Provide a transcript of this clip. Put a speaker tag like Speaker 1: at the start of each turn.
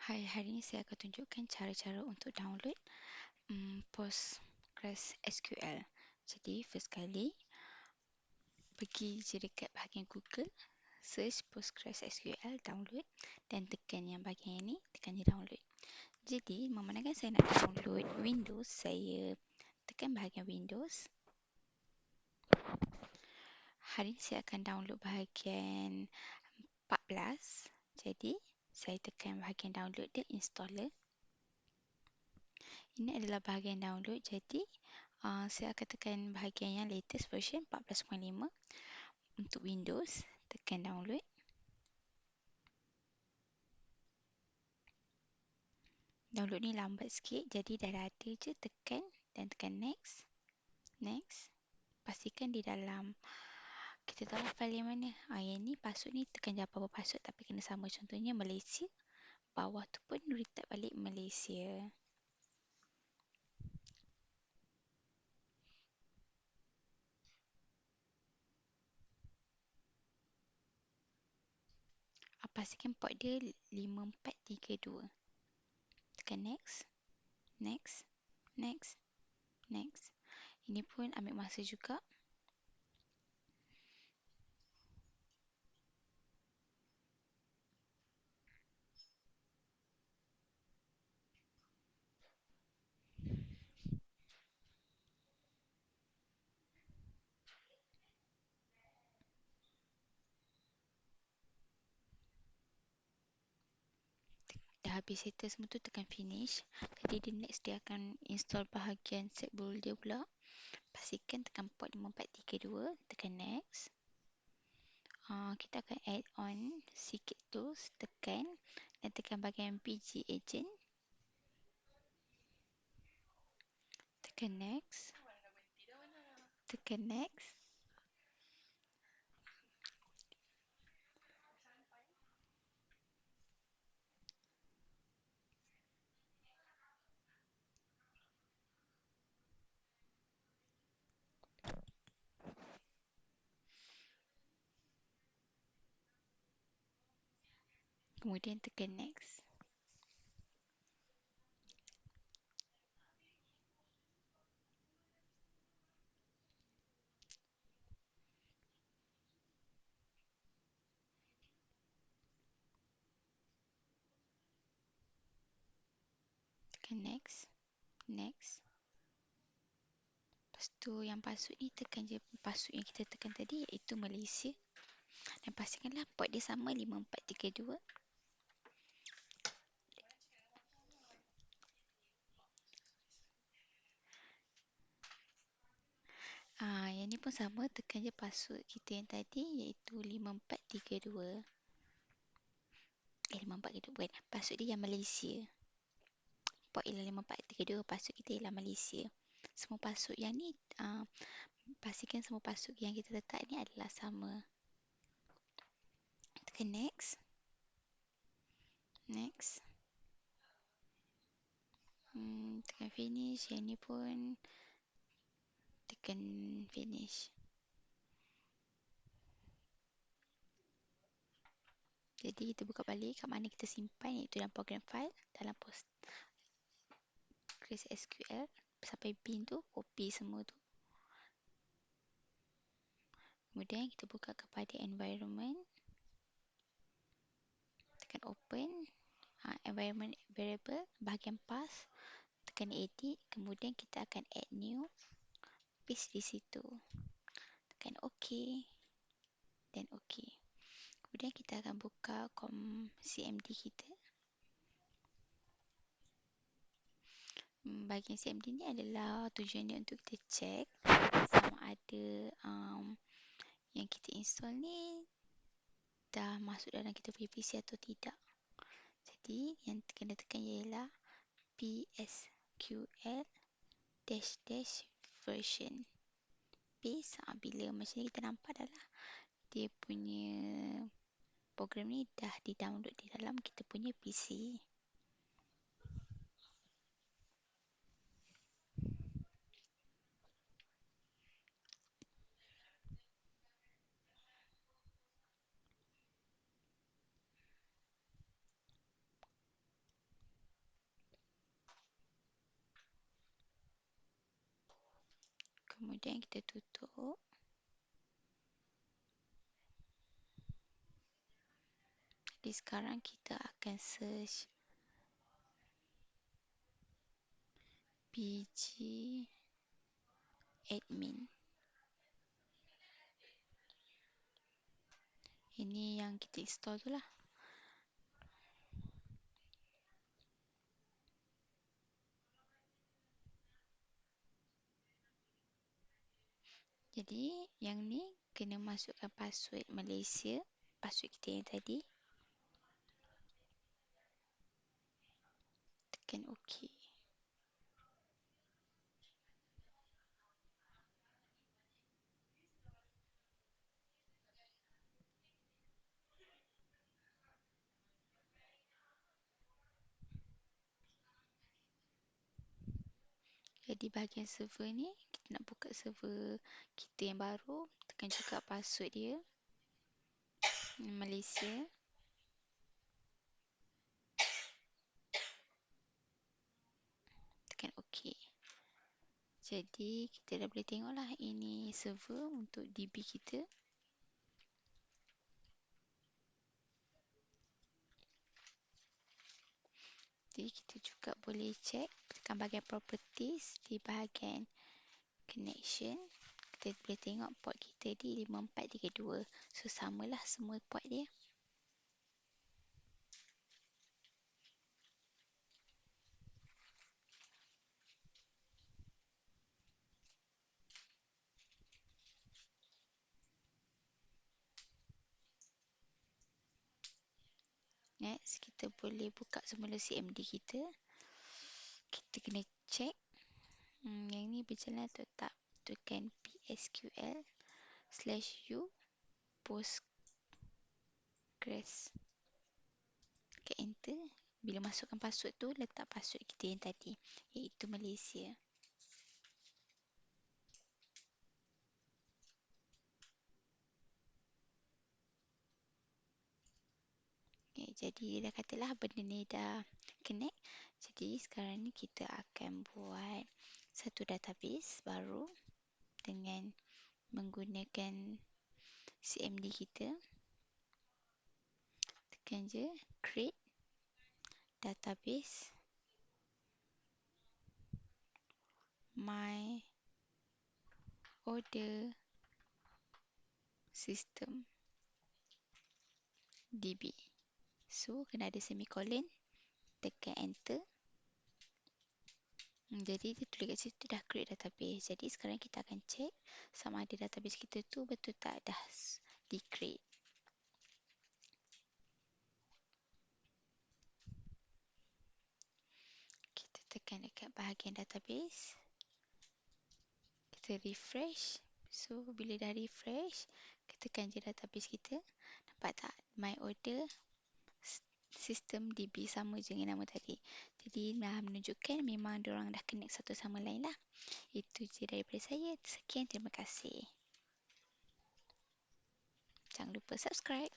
Speaker 1: Hai, hari ini saya akan tunjukkan cara-cara untuk download Postgres SQL. Jadi, first kali, pergi je dekat bahagian Google, search Postgres SQL, download, dan tekan yang bahagian ini, tekan je download. Jadi, memandangkan saya nak download Windows, saya tekan bahagian Windows. Hari ini saya akan download bahagian 14. Jadi, saya tekan bahagian download dan installer. Ini adalah bahagian download, jadi saya akan tekan bahagian yang latest version 14.5 untuk Windows, tekan download. Download ni lambat sikit, jadi dah ada je, tekan dan tekan next. Next. Pastikan di dalam, kita tahu file yang mana. Yang ni password ni tekan je apa-apa password tapi kena sama, contohnya Malaysia. Bawah tu pun retype balik Malaysia. Pastikan port dia 5432. Tekan next. Next. Next. Next. Ini pun ambil masa juga. Dah habis settle semua tu, tekan finish. Jadi di next dia akan install bahagian set build dia pula. Pastikan tekan port 5432, tekan next. Kita akan add on sikit tools, tekan dan tekan bahagian PG agent. Tekan next. Tekan next. Kemudian tekan next. Tekan next. Next. Lepas tu yang password ni tekan je password yang kita tekan tadi, iaitu Malaysia. Dan pastikanlah port dia sama 5432. Yang ni pun sama, tekan je password kita yang tadi, iaitu 5432. 5432 bukan, password dia yang Malaysia. Port ialah 5432, password kita ialah Malaysia. Semua password yang ni, pastikan semua password yang kita letak ni adalah sama. Tekan next. Next. Tekan finish. Yang ni pun tekan finish. Jadi kita buka balik kat mana kita simpan, iaitu dalam program file, dalam Postgres SQL. Sampai bin tu, copy semua tu. Kemudian kita buka kepada environment. Tekan open. Environment variable, bahagian path. Tekan edit. Kemudian kita akan add new. Paste di situ. Tekan OK. Dan OK. Kemudian kita akan buka CMD kita. Bahagian CMD ni adalah tujuannya untuk kita check sama ada yang kita install ni dah masuk dalam kita punya PC atau tidak. Jadi yang kena tekan ialah PSQL version. Paste. Bila macam ni kita nampak dah lah dia punya program ni dah di-download di dalam kita punya PC. Kemudian kita tutup. Jadi sekarang kita akan search PG admin. Ini yang kita install tu lah. Jadi yang ni kena masukkan password Malaysia, password kita yang tadi. Tekan OK. Jadi bahagian server ni, kita nak buka server kita yang baru, tekan juga password dia, Malaysia. Tekan OK. Jadi kita dah boleh tengok lah, ini server untuk DB kita. Jadi kita juga boleh check tekan bahagian properties di bahagian connection. Kita boleh tengok port kita di 5432. So samalah semua port dia. Next, kita boleh buka semula CMD kita. Kita kena check yang ni berjalan atau tak. Tekan PSQL/U Postgres. Tekan enter. Bila masukkan password tu, letak password kita yang tadi, iaitu Malaysia. Okay, jadi dah katalah benda ni dah connect. Jadi sekarang ni kita akan buat satu database baru dengan menggunakan CMD kita. Tekan je create database my order system DB. So kena ada semicolon, tekan enter. Jadi dia tulis kat situ dah create database. Jadi sekarang kita akan check sama ada database kita tu betul tak dah di create. Kita tekan dekat bahagian database. Kita refresh. So bila dah refresh, kita tekan je database kita. Nampak tak? My order sistem DB sama je dengan nama tadi. Jadi dah menunjukkan memang diorang dah connect satu sama lain lah. Itu je daripada saya. Sekian, terima kasih. Jangan lupa subscribe.